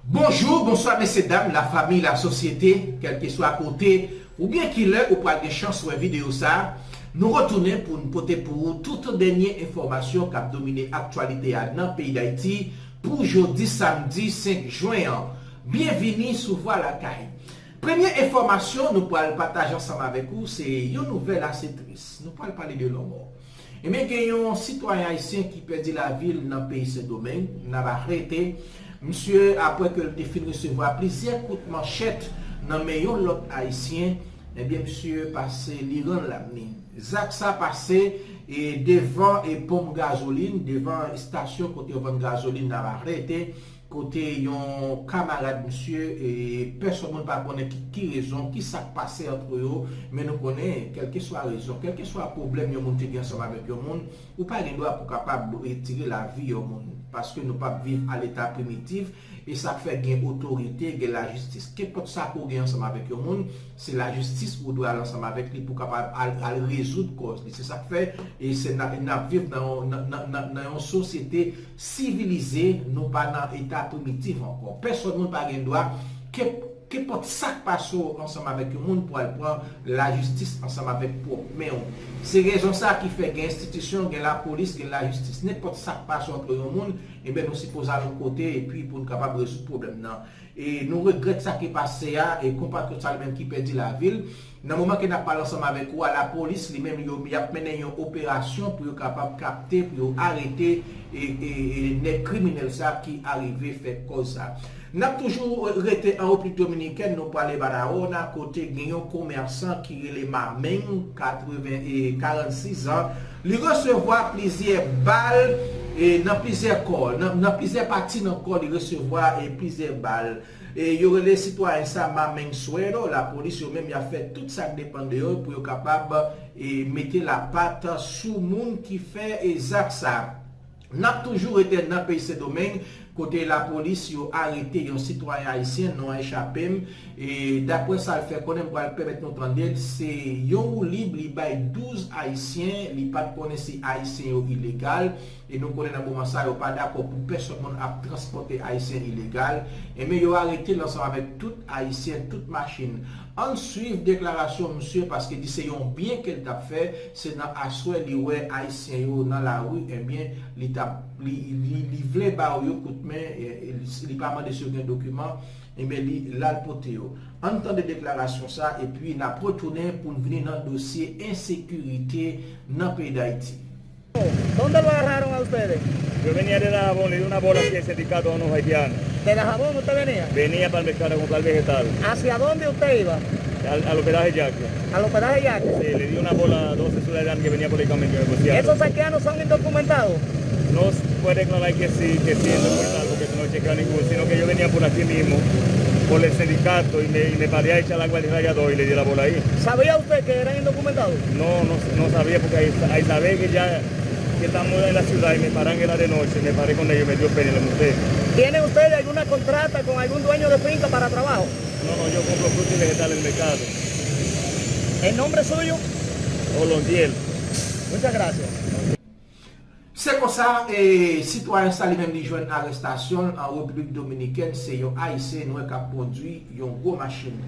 Bonjour, bonsoir messieurs, dames, la famille, la société, quel que soit à côté, ou bien qu'il est, ou pas de chance sur une vidéo ça, nous retournons pour nous porter pour vous toute dernière information qui a dominé l'actualité dans le pays d'Haïti pour jeudi, samedi 5 juin. Bienvenue sur Voix la Caille. Première information, nous pourrons partager ensemble avec vous, c'est une nouvelle assez triste. Nous pourrons parler de l'homme. Et bien, il y a un citoyen haïtien qui perdit la ville dans le pays de ce domaine, n'a pas arrêté. Monsieur, après que le défi recevoir plusieurs coups de manchette dans l'autre haïtien, eh bien, monsieur passé l'Iran l'amener. Zach ça passé et devant et pompe gasoline, devant station côté vendre gasoline n'a pas arrêté. Côté yon camarade monsieur et personne ne pas connaître qui raison, qui s'est passé entre eux, mais nous connaissons, quelle que soit raison, quel que soit problème, yon monte ensemble avec le monde, ou pas les droits pour capable de retirer la vie au monde, parce que nous pas vivre à l'état primitif, et ça fait gain autorité, gain la justice. Qu'est-ce que ça pour gagner ensemble avec le monde, c'est la justice ou doit aller ensemble avec lui pour capable à résoudre cause. C'est ça que fait, et c'est vivre dans une société civilisée, non pas dans l'état primitif encore. Personne n'a pas de droit que peut ça passe ensemble avec le monde pour prendre la justice ensemble avec pour mais c'est raison ça qui fait que l'institution, la police, la justice n'importe ça passe entre le monde et bien nous supposons à l'autre côté et puis pour nous capable de résoudre le problème non. Et nous regrettons ça qui est passé et comparé que ça même qui perdit la ville dans le moment qu'on n'a pas ensemble avec vous la police lui-même il a mené une opération pour être capable de capter pour arrêter et les criminels ça qui arrivaient fait cause ça. Nous avons toujours été en République dominicaine, nous parlons de à côté d'un commerçant qui est les Mameng, 46 ans. Il recevoir plusieurs balles et dans plusieurs corps, dans plusieurs parties dans le corps, il recevoir plusieurs balles. Et il y aurait les citoyens, ça, Mameng Suero, la police même a fait tout ça dépend de eux pour être capable de mettre la patte sous le monde qui fait exact ça. Nous avons toujours été dans le pays de ce domaine. Côté la police, a arrêté un citoyen haïtien non échappé. Et d'après ça, le fait qu'on aime pas permettre notre entendre, c'est un libre, il bail 12 haïtiens, il pas de connaître haïtiens illégal. Et nous connaissons dans moment ça, il pas d'accord pour personne à transporter haïtien illégal. Et mais il a arrêté l'ensemble avec tout haïtien, toute machine. Ensuite, déclaration, monsieur, parce que c'est un bien qu'elle a fait, c'est dans assoir les haïtiens dans la rue, et bien, il voulait barrer coup de main, il pas demandé sur un document, et bien, il a le potéo. En temps de déclaration, ça, et puis, il a retourné pour venir dans le dossier insécurité dans le pays d'Haïti. ¿Dónde lo agarraron a ustedes? Yo venía de Dajabón, le di una bola aquí al sindicato a unos haitianos. ¿De Dajabón usted venía? Venía para el mercado a comprar vegetal. ¿Hacia dónde usted iba? Al hospedaje Yaque. ¿Al hospedaje Yaque? Sí, le di una bola a 12 ciudadanos que venía por el camino. ¿Esos haitianos son indocumentados? No puede declarar que sí indocumentados, porque no he chequeado ninguno, sino que yo venía por aquí mismo, por el sindicato, y me paré a echar agua al rayador y le di la bola ahí. ¿Sabía usted que eran indocumentados? No sabía, porque ahí sabía que ya que estamos en la ciudad y me paran era de noche, me paré con ellos y me dio pena y la monté. ¿Tiene usted alguna contrata con algún dueño de finca para trabajo? No, yo compro frutas y vegetales en el mercado. ¿El nombre suyo? Olondiel. Muchas gracias. C'est comme ça, citoyen ça lui-même lui joue une arrestation en République dominicaine, c'est un haïtien qui a produit une grosse machine.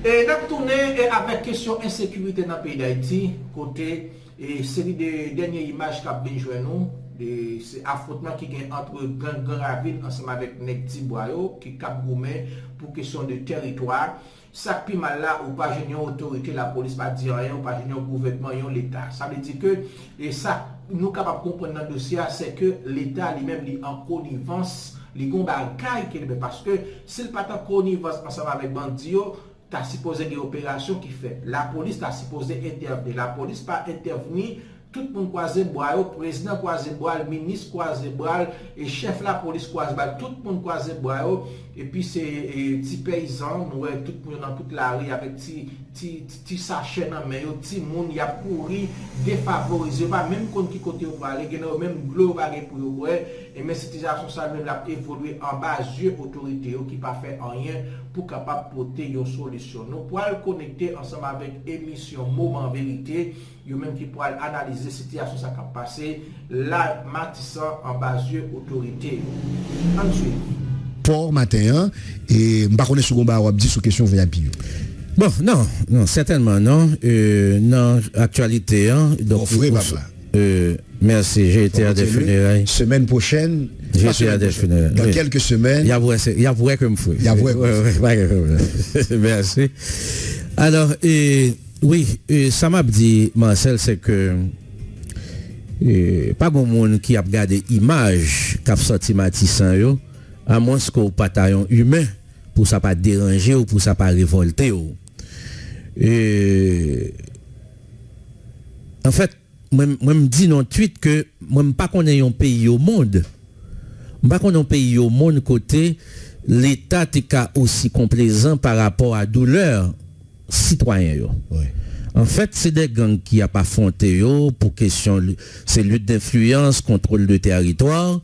Et nous tourner avec question insécurité dans le pays d'Haïti, côté et série de dernières images qui a bien joué nous, c'est affrontement qui gagne entre Grand Ravine ensemble avec Nekti Boyo qui cap gourmet pour question de territoire. Ça qui mal là ou pas génial autorité la police pas dire rien ou pas génial gouvernement l'état. Ça veut dire que et ça nous capable comprendre dans le dossier c'est que l'état lui-même est en connivence, les gon bagaille parce que s'il pas en connivence ensemble avec bandio tu as supposé des opérations qui fait. La police t'a supposé intervenir. La police pas intervenir. Tout le monde croise bois, le président croise bois, le ministre croise bois, et chef la police croise bois, tout le monde croise bois. Et puis c'est petits paysans, tout le monde dans toute la rue avec petit sachet dans main, petit monde y a pourri, défavorisé, pas même contre qui côté on va aller, même global pour eux. Et mais cette situation ça même l'a évolué en bas yeux autorité qui pas fait rien pour capable porter une solution. Nous pourrons connecter ensemble avec émission Moment Vérité, yo même qui pourra analyser situation ça qui a passé, la matissant en bas yeux autorité. Ensuite port matin et m'pa connait second ba dit sur question VIP. Bon, non, certainement non. Non, actualité donc merci, j'ai été à des funérailles. Semaine prochaine, j'ai été à des funérailles. Dans quelques semaines. Il y a vrai que me fouille. Merci. Alors, oui, ça m'a dit, Marcel, c'est que pas grand monde qui a regardé image qu'a sorti Matissan yo, à moins qu'au bataillon humain, pour ça pas déranger ou pour ça pas révolter. En fait, moi me dis dans tweet que moi pas qu'on ait un pays au monde. Pas qu'on ait un pays au monde côté l'État est aussi complaisant par rapport à douleur citoyen yo. Oui. En fait, c'est des gangs qui a pas affronté pour question c'est lutte d'influence, contrôle de territoire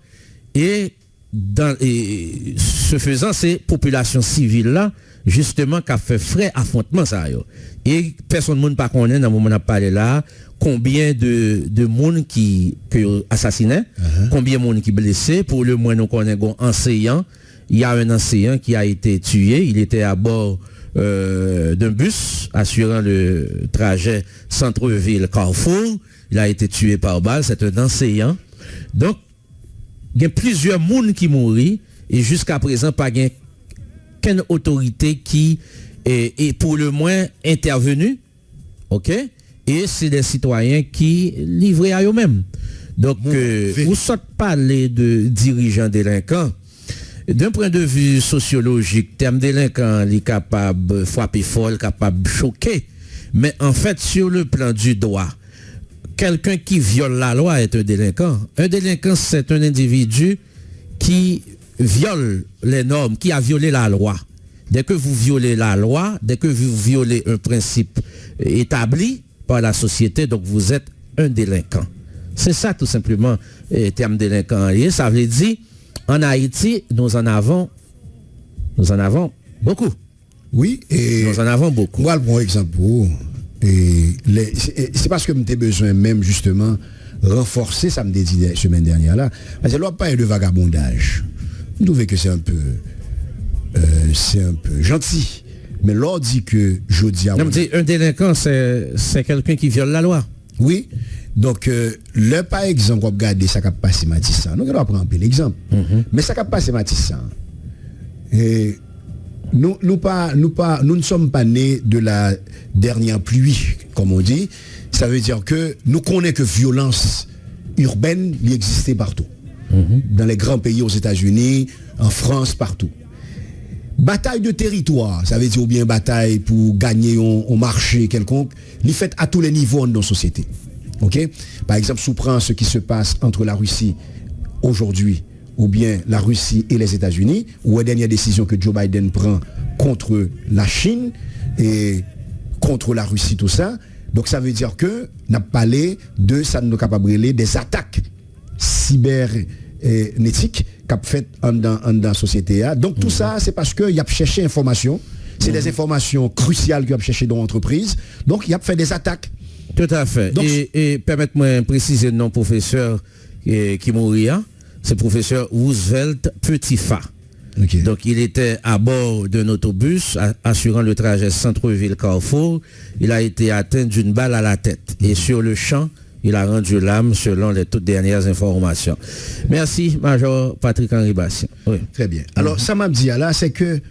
et ce faisant c'est population civile là justement qui a fait frais affrontement ça yo. Et personne monde pas connaît dans le moment on a parlé là combien de monde qui assassiné, combien de monde qui blessé, pour le moins nous connaissons un enseignant, il y a un enseignant qui a été tué, il était à bord d'un bus assurant le trajet centre-ville-Carrefour, il a été tué par balle, c'est un enseignant. Donc il y a plusieurs monde qui mourent et jusqu'à présent pas qu'une autorité qui est pour le moins intervenue. OK? Et c'est des citoyens qui livrent à eux-mêmes. Donc, vous sortez parler de dirigeants délinquants. D'un point de vue sociologique, terme délinquant, il est capable de frapper fort, capable de choquer. Mais en fait, sur le plan du droit, quelqu'un qui viole la loi est un délinquant. Un délinquant, c'est un individu qui viole les normes, qui a violé la loi. Dès que vous violez la loi, dès que vous violez un principe établi par la société, donc vous êtes un délinquant. C'est ça tout simplement le terme délinquant. Et ça veut dire, en Haïti, nous en avons beaucoup. Oui, et nous en avons beaucoup. Moi, le bon exemple, c'est parce que j'ai besoin même justement renforcer, ça me dit la semaine dernière là, parce que là, pas de vagabondage. Je trouve que c'est un peu gentil. Mais l'on dit que je dis à un délinquant, c'est quelqu'un qui viole la loi. Oui. Donc, le par exemple, on va regarder ça qui a passé Matissan. Nous allons prendre l'exemple. Mais ça qui a passé Matissan. Et nous ne sommes pas nés de la dernière pluie, comme on dit. Ça veut dire que nous connaissons que violence urbaine, il existait partout. Dans les grands pays aux États-Unis, en France, partout. Bataille de territoire, ça veut dire ou bien bataille pour gagner un marché quelconque, il est fait à tous les niveaux de nos sociétés. Okay? Par exemple, si on prend ce qui se passe entre la Russie aujourd'hui, ou bien la Russie et les États-Unis, ou la dernière décision que Joe Biden prend contre la Chine et contre la Russie, tout ça. Donc ça veut dire que n'a parlé de ça nous capable des attaques cybernétiques qu'a fait dans la société. Donc tout ça, c'est parce qu'il a cherché information. C'est des informations cruciales qu'il a cherché dans l'entreprise. Donc il a fait des attaques. Tout à fait. Donc, et permettez-moi de préciser le nom professeur qui mourit. C'est professeur Roosevelt Petitfa. Okay. Donc il était à bord d'un autobus assurant le trajet centre-ville-Carrefour. Il a été atteint d'une balle à la tête. Et sur le champ, il a rendu l'âme selon les toutes dernières informations. Merci, Major Patrick-Henri Bastien. Oui. Très bien. Alors, ça m'a dit là, c'est que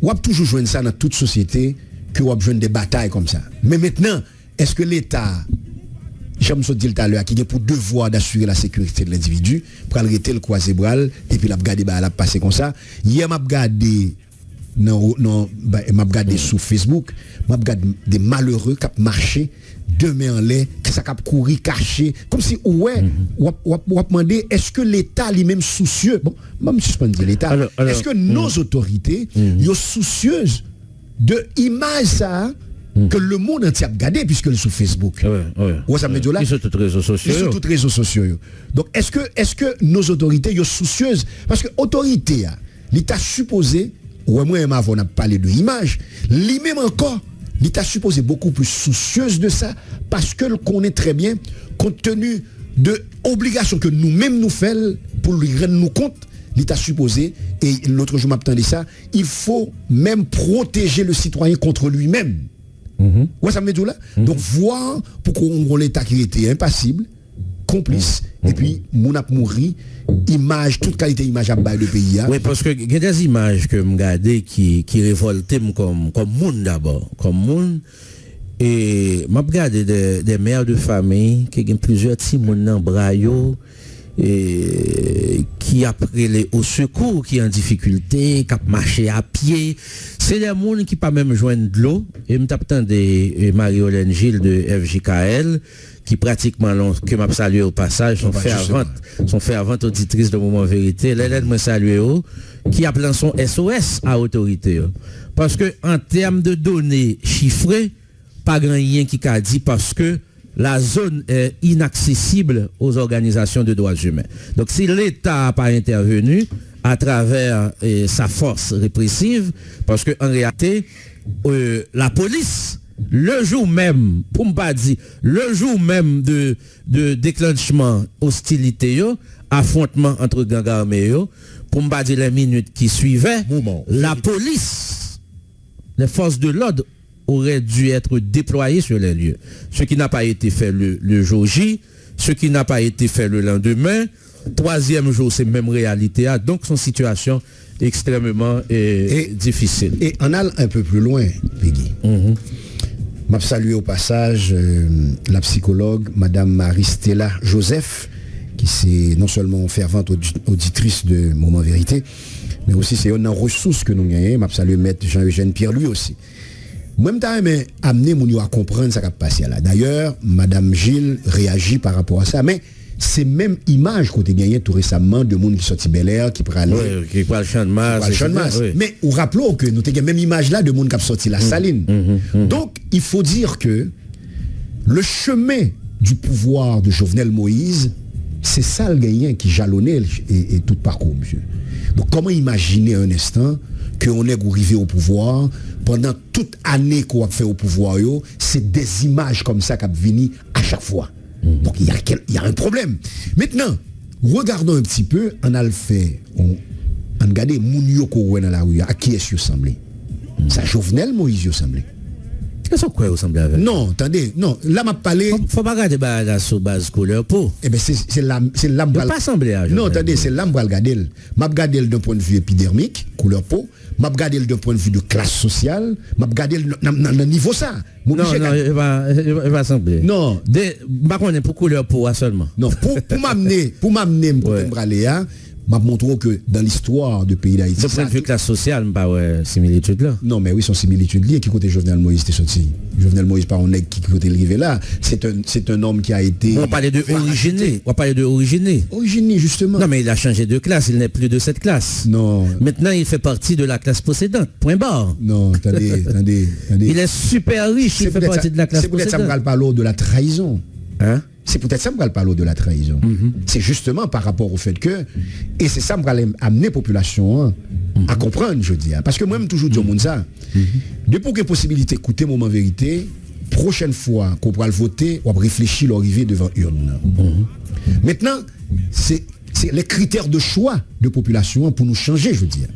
on a toujours joué ça dans toute société, que on a besoin des batailles comme ça. Mais maintenant, est-ce que l'État, j'aime dit tout à l'heure, qui a pour devoir d'assurer la sécurité de l'individu, pour arrêter le croisé bras et puis la regarder la passer comme ça. Hier m'a regardé sur Facebook, m'a regardé des malheureux qui marché deux mains en l'air, qui ça cap courir caché comme si ou demander est-ce que l'État lui-même soucieux, bon, même suspendre l'État, est-ce que nos autorités sont soucieuses de image ça que le monde entier a regardé puisque le sur Facebook. Ouais, ça me dit là. Ils sont tous les réseaux sociaux. Ils sont tous les réseaux sociaux. Donc est-ce que nos autorités sont soucieuses parce que autorité l'État supposé ou moi on a parlé de image, lui-même encore l'État supposé beaucoup plus soucieuse de ça parce que le connaît très bien compte tenu de obligations que nous-mêmes nous faisons pour lui rendre nous compte, l'État supposé, et l'autre jour m'attendais ça, il faut même protéger le citoyen contre lui-même. Ouais, ça me met tout là. Donc, voir pourquoi on l'État qui était impassible, complice, et puis, mon a mouru, image, toute qualité image à bas de pays. Oui, parce que il y a des images que je regarde qui révoltent comme monde d'abord, comme monde. Et je regarde des mères de famille qui ont plusieurs petits monde dans brayo et qui après les au secours, qui en difficulté, qui marché à pied. C'est des gens qui pas même joindre de l'eau. Et je m'attends de Marie-Hélène Gilles de FJKL qui pratiquement que m'a salué au passage sont fait avant auditrice de Moment Vérité. L'élève m'a salué qui a plein son SOS à autorité. Parce que en termes de données chiffrées, pas grand rien qui a dit parce que la zone est inaccessible aux organisations de droits humains. Donc si l'État n'a pas intervenu à travers sa force répressive, parce que en réalité, la police, le jour même, pour ne pas dire, le jour même de déclenchement hostilité, affrontement entre gangs armés, pour ne pas dire les minutes qui suivaient, la police, les forces de l'ordre aurait dû être déployé sur les lieux. Ce qui n'a pas été fait le jour J, ce qui n'a pas été fait le lendemain. Troisième jour, c'est même réalité. Donc, son situation extrêmement difficile. Et on a un peu plus loin, Peggy. Je salue au passage la psychologue, Madame Marie-Stella Joseph, qui c'est non seulement fervente auditrice de Moment Vérité, mais aussi c'est une ressource que nous avons. Je salue Maître Jean-Eugène Pierre lui aussi. Moi, je amener mon à comprendre ce qui a passé là. D'ailleurs, Madame Gilles réagit par rapport à ça, mais c'est même image qu'on a gagné tout récemment de monde qui sorti Bel Air, qui prend qui parle champ de masse. Oui. Mais on rappelons que nous avons même image là de monde qui a sorti la saline. Donc, il faut dire que le chemin du pouvoir de Jovenel Moïse, c'est ça le gagnant qui jalonnait et tout parcours, monsieur. Donc, comment imaginer un instant qu'on est arrivé au pouvoir pendant toute année qu'on a fait au pouvoir, c'est des images comme ça qui viennent à chaque fois. Donc il y a un problème. Maintenant, regardons un petit peu, on a le fait, on regarde Mounio Koué dans la rue, à qui est-ce qu'il semblait? Ça Jovenel Moïse semblait. Qu'est-ce que vous semblez avec? Non, attendez, non, là m'a parlé. Faut pas regarder la sous base couleur peau. Eh bien c'est là pas semblé à non, attendez, c'est là m'a regarder. M'a regarder d'un point de vue épidermique, couleur peau, m'a regarder d'un point de vue de classe sociale, m'a regarder dans le niveau ça. Non, il va sembler. Non, par contre pour couleur peau seulement. Non, pour m'amener pour aller là, m'a montré que dans l'histoire du pays d'Haïti. De point de vue classe sociale, pas similitude là. Non, mais oui, son similitude liée qui côté Jovenel Moïse était sorti. Jovenel Moïse par on est qui côté arrivé là, c'est un homme qui a été. On parlait de originer, Originer justement. Non, mais il a changé de classe, il n'est plus de cette classe. Non. Maintenant, il fait partie de la classe possédante. Point barre. Non, attendez. Il est super riche, il fait partie de la classe possédante. C'est peut-être ça me parle de la trahison. Hein? C'est peut-être ça que je parle de la trahison. C'est justement par rapport au fait que, et c'est ça que je amener la population à comprendre, je dis. Parce que moi-même, toujours dis au monde ça. Depuis qu'il y a possibilité d'écouter Moment Vérité, prochaine fois qu'on pourra le voter, on va réfléchir l'arrivée devant urne. Maintenant, c'est les critères de choix de population pour nous changer, je dis.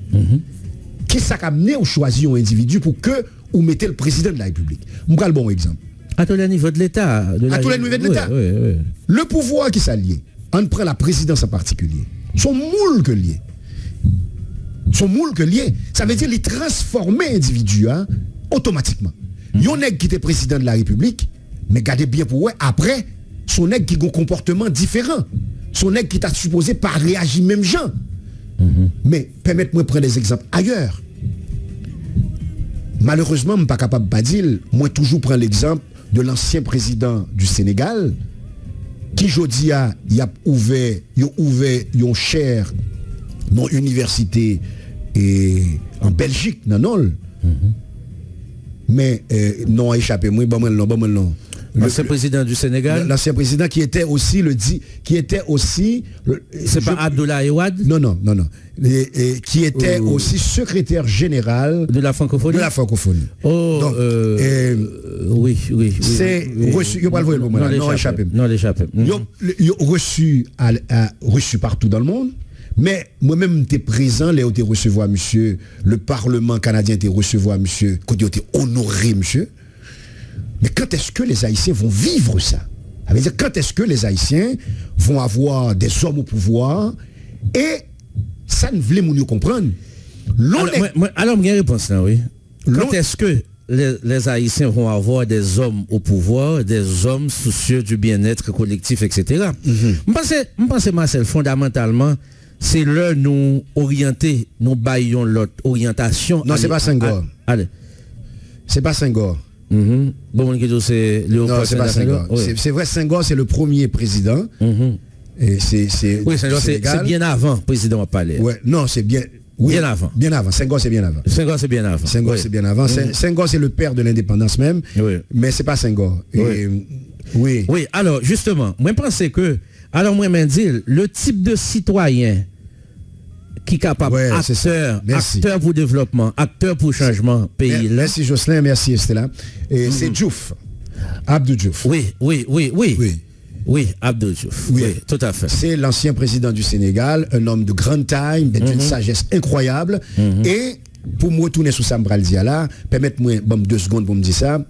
Qu'est-ce qui a amené au choisir un individu pour que vous mettez le président de la République? Je vais le bon exemple. À tous les niveaux de l'État. À tous les niveaux de l'État. Oui. Le pouvoir qui s'allie, on prend la présidence en particulier, son moule que lié. Ça veut dire les transformer individu automatiquement. Yon nèg qui était président de la République, mais gardez bien pour après, son nèg qui a un comportement différent. Son nèg qui t'a supposé pas réagir même gens. Mais permettez-moi de prendre des exemples ailleurs. Malheureusement, je ne suis pas capable de pas dire, moi toujours prends l'exemple de l'ancien président du Sénégal, qui aujourd'hui a ouvert une chaire dans l'université en Belgique, non. Mais non a échappé, moi, non. L'ancien président du Sénégal. L'ancien président qui était aussi c'est pas Abdoulaye Wade? Non. Qui était aussi secrétaire général de la francophonie. Oh, donc, oui. C'est reçu. Je ne vais pas le échappé. Non, l'échappé. Reçu partout dans le monde. Mais moi-même, j'étais présent, là où tu recevoir monsieur, le Parlement canadien était recevoir monsieur, quand il était honoré monsieur. Mais quand est-ce que les Haïtiens vont vivre ça? Ça veut dire, quand est-ce que les Haïtiens vont avoir des hommes au pouvoir? Et ça ne voulait nous comprendre. Alors, j'ai une réponse là, oui. Quand est-ce que les Haïtiens vont avoir des hommes au pouvoir, des hommes soucieux du bien-être collectif, etc. Je pense, Marcel, fondamentalement, c'est là nous orienter, nous baillons l'autre orientation. Non, c'est pas Senghor. Allez. C'est pas Senghor. Bon, c'est non, c'est pas Senghor. Oui. C'est vrai, Senghor, c'est le premier président. Et oui, Senghor, c'est bien avant, président a parlé. Ouais, non, c'est bien. Oui, bien avant. Bien avant. Senghor, c'est bien avant. Senghor, c'est bien avant. Senghor, oui. C'est bien avant. Senghor, c'est le père de l'indépendance même. Oui. Mais c'est pas Senghor. Oui. Oui, alors, justement, moi, je pense que, alors, moi, je dis, le type de citoyen qui est capable, acteur pour développement, acteur pour changement, pays. Merci Jocelyn, merci Estella. Et c'est Diouf. Abdou Diouf. Oui, Abdou Diouf. Oui, tout à fait. C'est l'ancien président du Sénégal, un homme de grande taille, d'une sagesse incroyable. Et pour me retourner sur Sambral Diala, permettez-moi 2 secondes pour me dire ça.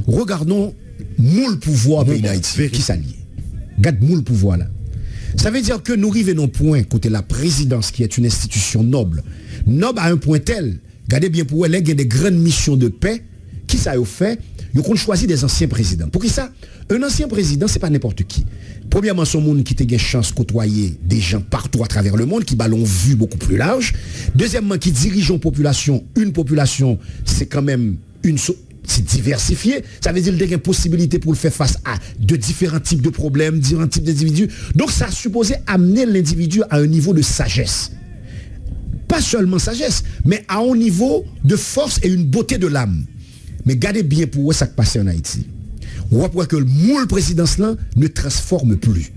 Regardons le pouvoir pays d'Haïti. Qui s'allie? Regarde le pouvoir là. Ça veut dire que nous arrivons au point, côté la présidence, qui est une institution noble. Noble à un point tel, regardez bien pour elle, il y a des grandes missions de paix. Qui ça a fait? Ils ont choisi des anciens présidents. Pour qui ça? Un ancien président, c'est pas n'importe qui. Premièrement, son monde qui a une chance de côtoyer des gens partout à travers le monde, qui ont vue beaucoup plus large. Deuxièmement, qui dirige une population, c'est quand même c'est diversifié. Ça veut dire qu'il y a une possibilité pour le faire face à de différents types de problèmes, différents types d'individus. Donc ça a supposé amener l'individu à un niveau de sagesse. Pas seulement sagesse, mais à un niveau de force et une beauté de l'âme. Mais gardez bien pour vous ça qui passe en Haïti. On voit que le moule présidence là ne transforme plus.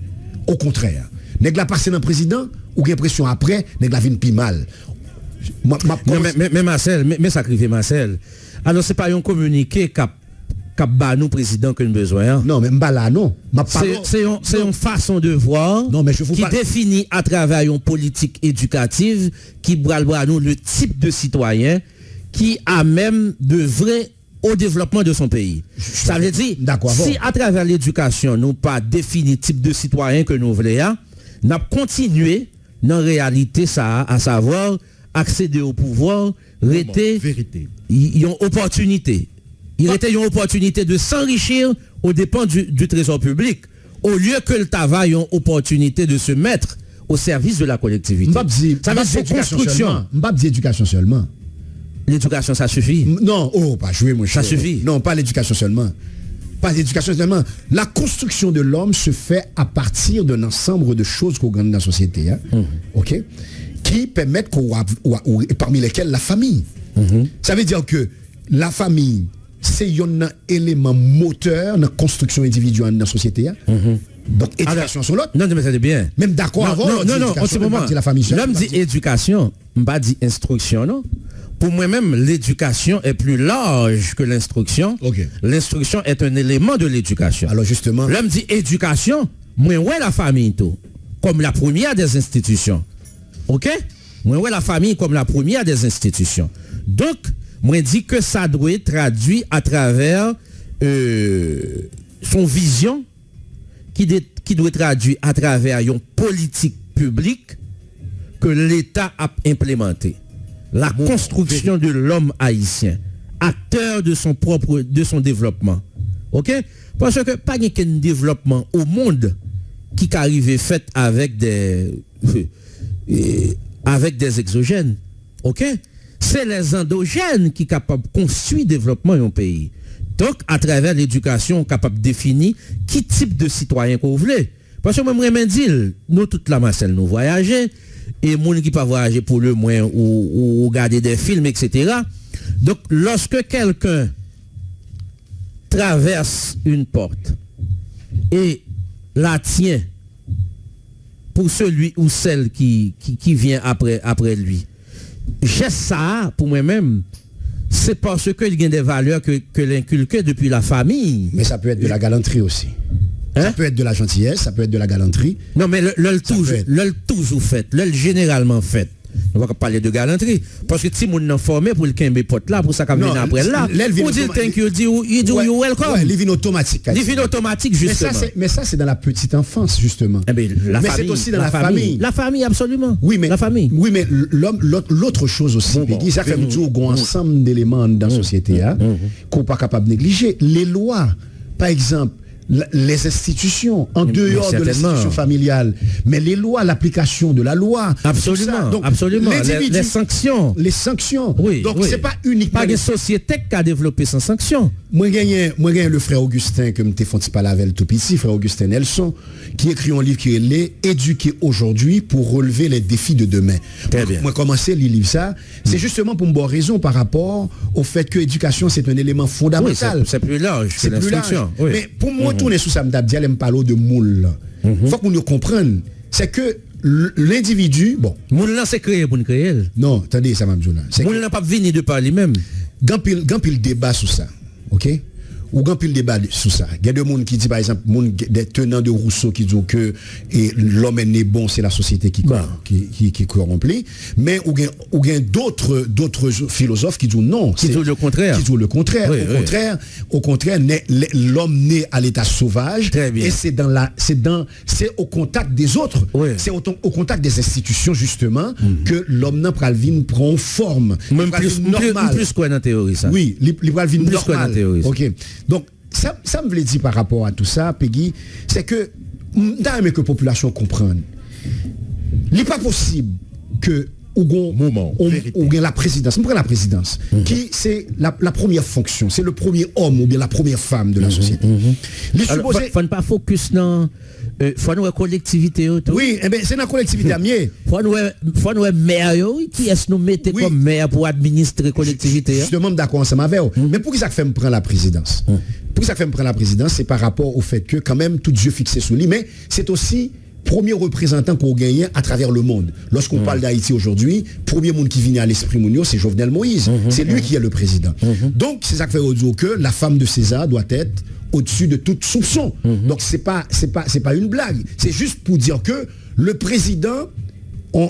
Au contraire. Nèg la passé dans président ou l'impression après, nèg la vinn pi mal. Mais Marcel, mais sacrifier Marcel. Alors c'est pas un communiqué cap nous président que nous besoin. Non, mais m'bala non. C'est une façon de voir qui définit à travers une politique éducative qui bral nous le type de citoyen qui a même de vrai au développement de son pays. Ça veut dire, si à travers l'éducation, nous pas défini le type de citoyen que nous voulons, nous continuer dans la réalité, ça, à savoir, accéder au pouvoir, rester, il y a une opportunité. Il était une opportunité de s'enrichir aux dépens du trésor public, au lieu que le travail ait une opportunité de se mettre au service de la collectivité. Ça veut dire construction. Pas d'éducation seulement. L'éducation, ça suffit? Non, pas jouer, mon cher. Ça suffit? Non, pas l'éducation seulement. Pas l'éducation seulement. La construction de l'homme se fait à partir d'un ensemble de choses qu'on gagne dans la société. Hein? OK? Qui permettent parmi lesquelles la famille. Ça veut dire que la famille, c'est un élément moteur dans la construction individuelle dans la société. Hein? Donc, éducation sur l'autre. Non, mais ça c'est bien. Même d'accord avant. Non, en ce moment, l'homme dit éducation, pas dit instruction, non? Pour moi-même, l'éducation est plus large que l'instruction. L'instruction est un élément de l'éducation. Alors justement... L'homme dit éducation, moi, ouais la famille, tout, comme la première des institutions. OK? Moi, ouais la famille comme la première des institutions. Donc, moi, dit que ça doit être traduit à travers son vision, qui doit être traduit à travers une politique publique que l'État a implémentée. La construction de l'homme haïtien, acteur de son développement. OK? Parce que pas de développement au monde qui arrive fait avec des exogènes. OK? C'est les endogènes qui sont capables de construire le développement d'un pays. Donc, à travers l'éducation, on est capable de définir qui type de citoyen qu'on voulait. Parce que moi, je me dis, nous, toute la Marcel, nous voyageons, et les gens qui peuvent voyager pour le moins ou regarder des films, etc. Donc, lorsque quelqu'un traverse une porte et la tient pour celui ou celle qui vient après lui, j'ai ça pour moi-même, c'est parce qu'il y a des valeurs que l'inculque depuis la famille. Mais ça peut être de la galanterie aussi. Ça peut être de la gentillesse, ça peut être de la galanterie. Non, mais le toujours fait, le généralement fait. On va pas parler de galanterie. Parce que si moun nan formé pour le kembe pote là, pour ça qu'on vient après là, on dit thank you, you do you welcome. Ouais, les automatique. Les vignes automatiques, justement. Mais ça, c'est dans la petite enfance, justement. Eh bien, mais c'est aussi dans la famille. La famille, absolument. Oui, mais la famille. Oui, mais l'autre chose aussi, Peggy, ça fait toujours un ensemble d'éléments dans la société qu'on n'est pas capable de négliger. Les lois, par exemple, les institutions, en dehors de l'institution familiale, mais les lois, l'application de la loi. Absolument, donc, absolument. Les sanctions. Les sanctions. Oui, donc, oui. c'est pas uniquement... Pas des sociétés qui a développé sans sanctions. Moi, j'ai le frère Augustin, que je t'ai fait parler avec tout petit, frère Augustin Nelson, qui écrit un livre qui est Éduquer aujourd'hui pour relever les défis de demain. Très bien. Moi, commencer à lire ça, c'est justement pour me avoir raison par rapport au fait que l'éducation, c'est un élément fondamental. Oui, c'est plus large, c'est l'instruction. Oui. Mais pour moi, tourner sous ça, je me parle de moule. Il faut qu'on nous comprenne. C'est que l'individu, bon. Moule là, c'est créé pour nous créer. Non, attendez, ça m'a dit là. Moule n'a pas venu de par lui-même. Quand il débat sur ça, ok? Ou quand il débat sur ça. Il y a des gens qui disent, par exemple, des tenants de Rousseau qui disent que l'homme est né bon, c'est la société qui corrompue. Mais ou il y a d'autres philosophes qui disent non. Qui disent le contraire. Qui disent le contraire. Oui, au contraire, l'homme né à l'état sauvage. Très bien. Et c'est au contact des autres. Oui. C'est au contact des institutions, justement, que l'homme n'a pas prend forme. Même plus quoi dans la théorie, ça. Oui, l'Ibralvin plus quoi dans la théorie. Ok. Donc, ça me veut dire par rapport à tout ça, Peggy, c'est que, dans que la population comprenne, il n'est pas possible que ou bien la présidence, on prend la présidence, qui c'est la première fonction, c'est le premier homme ou bien la première femme de la société. Il faut ne pas focus dans faut nous collectivité. Oui, eh bien, c'est dans la collectivité à mieux. Faut nous maire qui est-ce nous mettre comme maire pour administrer collectivité. Justement d'accord ensemble avec eux. Mais pour qui ça fait me prendre la présidence? Pour qui ça fait me prendre la présidence, c'est par rapport au fait que quand même tout Dieu fixé sur lui, mais c'est aussi premier représentant qu'on gagne à travers le monde. Lorsqu'on parle d'Haïti aujourd'hui, premier monde qui vient à l'esprit Mounio, c'est Jovenel Moïse. C'est lui qui est le président. Donc c'est ça que fait dire que la femme de César doit être au-dessus de toute soupçon. Donc c'est pas une blague. C'est juste pour dire que le président,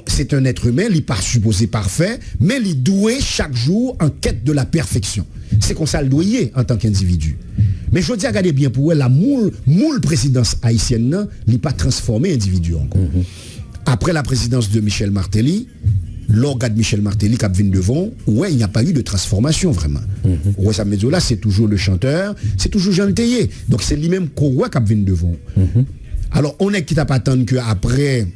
c'est un être humain, il n'est pas supposé parfait, mais il est doué chaque jour en quête de la perfection. C'est qu'on ça le doyer en tant qu'individu. Mais je dis, regardez bien pour elle, la moule présidence haïtienne, il n'est pas transformé individu encore. Après la présidence de Michel Martelly, l'organe de Michel Martelly qui a venu devant, ouais, il n'y a pas eu de transformation vraiment. Ouais, ça me dit là, c'est toujours le chanteur, c'est toujours Jean Théier. Donc c'est lui-même qui a venu devant. Alors on est qui t'a pas attendre qu'après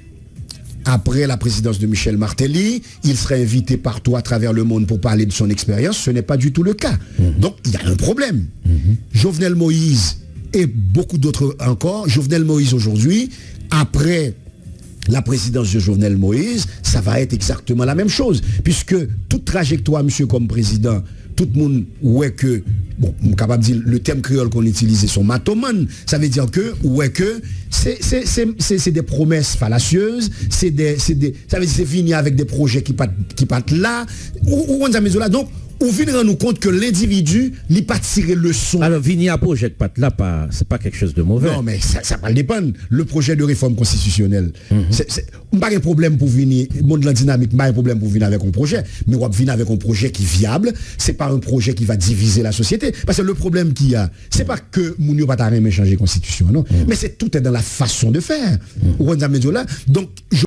la présidence de Michel Martelly, il serait invité partout à travers le monde pour parler de son expérience. Ce n'est pas du tout le cas. Donc il y a un problème. Jovenel Moïse et beaucoup d'autres encore, Jovenel Moïse aujourd'hui, après la présidence de Jovenel Moïse, ça va être exactement la même chose. Puisque toute trajectoire, monsieur, comme président, tout le monde, ouais que, bon, on est capable de dire le terme créole qu'on utilise, son matomane, ça veut dire que, ouais que, c'est des promesses fallacieuses, ça veut dire c'est fini avec des projets qui partent là, ou on a là. Donc, on vient rendre nous compte que l'individu n'a pas tiré le son. Alors, venir à projet de patte là, c'est pas quelque chose de mauvais. Non, mais ça va dépendre. Le projet de réforme constitutionnelle, on n'a pas de problème pour venir, le monde de la dynamique, pas de problème pour venir avec un projet, mais on va venir avec un projet qui est viable, c'est pas un projet qui va diviser la société. Parce que le problème qu'il y a, c'est pas que Mounio pas changer la constitution, non, mais c'est tout est dans la façon de faire. Donc,